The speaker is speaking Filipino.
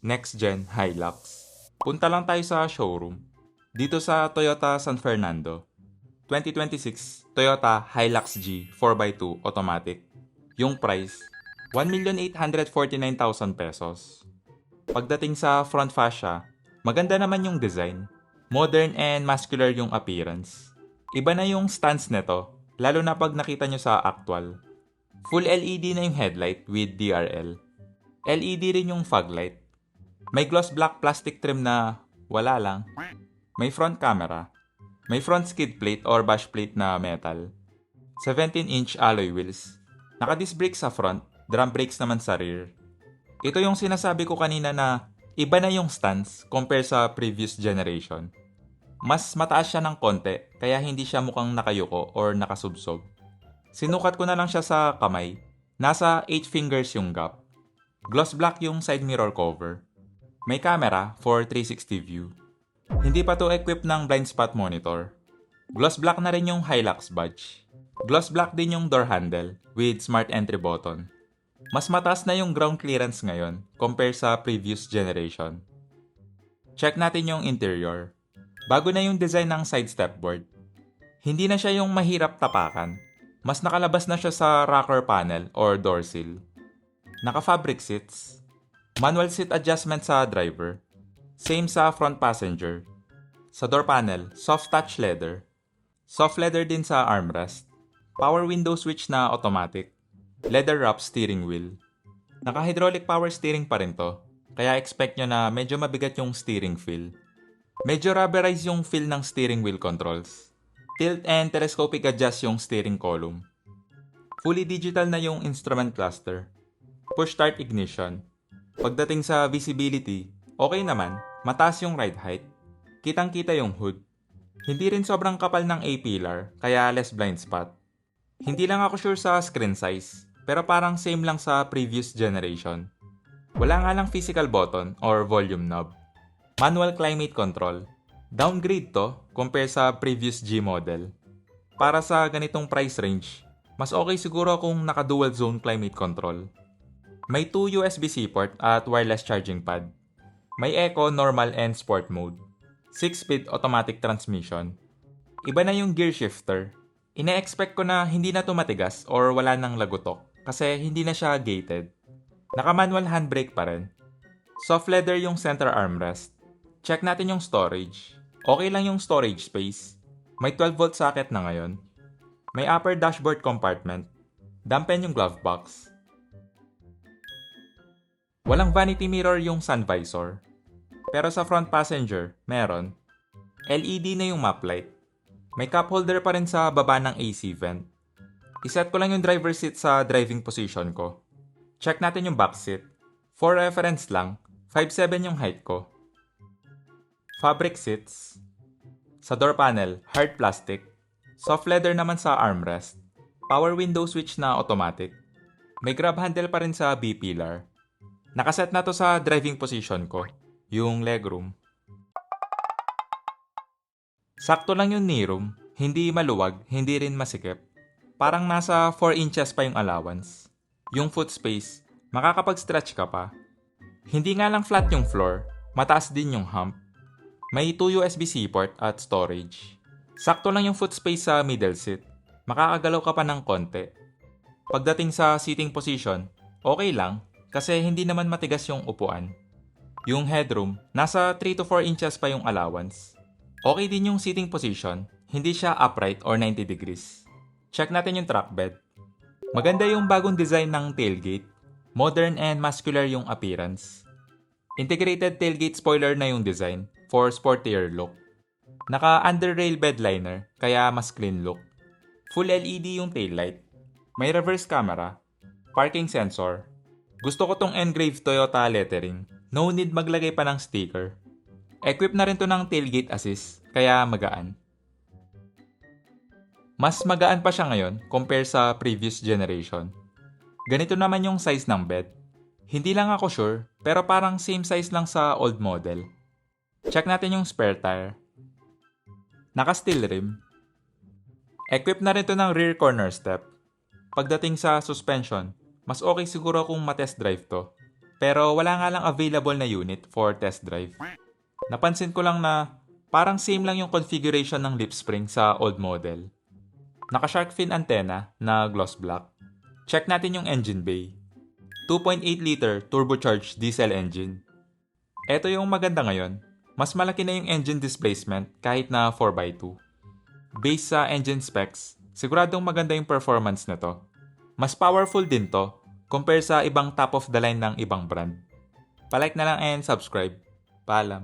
Next Gen Hilux. Punta lang tayo sa showroom. Dito sa Toyota San Fernando. 2026 Toyota Hilux G 4x2 automatic. Yung price, 1,849,000 pesos. Pagdating sa front fascia, maganda naman yung design. Modern and muscular yung appearance. Iba na yung stance nito, lalo na pag nakita nyo sa actual. Full LED na yung headlight with DRL. LED rin yung fog light. May gloss black plastic trim na wala lang. May front camera. May front skid plate or bash plate na metal. 17-inch alloy wheels. Naka-disc brakes sa front, drum brakes naman sa rear. Ito yung sinasabi ko kanina na iba na yung stance compare sa previous generation. Mas mataas siya ng konti kaya hindi siya mukhang nakayuko or nakasubsob. Sinukat ko na lang siya sa kamay. Nasa 8 fingers yung gap. Gloss black yung side mirror cover. May camera for 360 view. Hindi pa to equipped ng blind spot monitor. Gloss black na rin yung Hilux badge. Gloss black din yung door handle with smart entry button. Mas mataas na yung ground clearance ngayon compare sa previous generation. Check natin yung interior. Bago na yung design ng side stepboard. Hindi na siya yung mahirap tapakan. Mas nakalabas na siya sa rocker panel or door sill. Naka-fabric seats. Manual seat adjustment sa driver. Same sa front passenger. Sa door panel, soft touch leather. Soft leather din sa armrest. Power window switch na automatic. Leather wrap steering wheel. Naka-hydraulic power steering pa rin to, kaya expect nyo na medyo mabigat yung steering feel. Medyo rubberized yung feel ng steering wheel controls. Tilt and telescopic adjust yung steering column. Fully digital na yung instrument cluster. Push start ignition. Pagdating sa visibility, okay naman, mataas yung ride height. Kitang-kita yung hood. Hindi rin sobrang kapal ng A-pillar, kaya less blind spot. Hindi lang ako sure sa screen size, pero parang same lang sa previous generation. Wala nga lang physical button or volume knob. Manual climate control. Downgrade to compare sa previous G model. Para sa ganitong price range, mas okay siguro kung naka-dual zone climate control. May 2 USB-C port at wireless charging pad. May eco, normal, and sport mode. 6-speed automatic transmission. Iba na yung gear shifter. Ine-expect ko na hindi na to matigas or wala nang lagutok kasi hindi na siya gated. Naka-manual handbrake pa rin. Soft leather yung center armrest. Check natin yung storage. Okay lang yung storage space. May 12-volt socket na ngayon. May upper dashboard compartment. Dampen yung glove box. Walang vanity mirror yung sun visor. Pero sa front passenger, meron. LED na yung map light. May cup holder pa rin sa baba ng AC vent. Iset ko lang yung driver seat sa driving position ko. Check natin yung back seat. For reference lang, 5'7" yung height ko. Fabric seats. Sa door panel, hard plastic. Soft leather naman sa armrest. Power window switch na automatic. May grab handle pa rin sa B-pillar. Nakaset na to sa driving position ko, yung legroom. Sakto lang yung knee-room, hindi maluwag, hindi rin masikip. Parang nasa 4 inches pa yung allowance. Yung foot space, makakapag-stretch ka pa. Hindi nga lang flat yung floor, mataas din yung hump. May 2 USB-C port at storage. Sakto lang yung foot space sa middle seat, makakagalaw ka pa ng konti. Pagdating sa seating position, okay lang kasi hindi naman matigas yung upuan. Yung headroom, nasa 3 to 4 inches pa yung allowance. Okay din yung seating position, hindi siya upright or 90 degrees. Check natin yung truck bed. Maganda yung bagong design ng tailgate. Modern and muscular yung appearance. Integrated tailgate spoiler na yung design for sportier look. Naka-under-rail bed liner, kaya mas clean look. Full LED yung taillight. May reverse camera. Parking sensor. Gusto ko tong engraved Toyota lettering. No need maglagay pa ng sticker. Equip na rin to ng tailgate assist, kaya magaan. Mas magaan pa siya ngayon compare sa previous generation. Ganito naman yung size ng bed. Hindi lang ako sure, pero parang same size lang sa old model. Check natin yung spare tire. Naka-steel rim. Equip na rin to ng rear corner step. Pagdating sa suspension, mas okay siguro kung matest drive to. Pero wala nga lang available na unit for test drive. Napansin ko lang na parang same lang yung configuration ng lip spring sa old model. Naka-shark fin antenna na gloss black. Check natin yung engine bay. 2.8 liter turbocharged diesel engine. Ito yung maganda ngayon. Mas malaki na yung engine displacement kahit na 4x2. Based sa engine specs, siguradong maganda yung performance nito. Mas powerful din to compare sa ibang top of the line ng ibang brand. Palike na lang and subscribe. Paalam.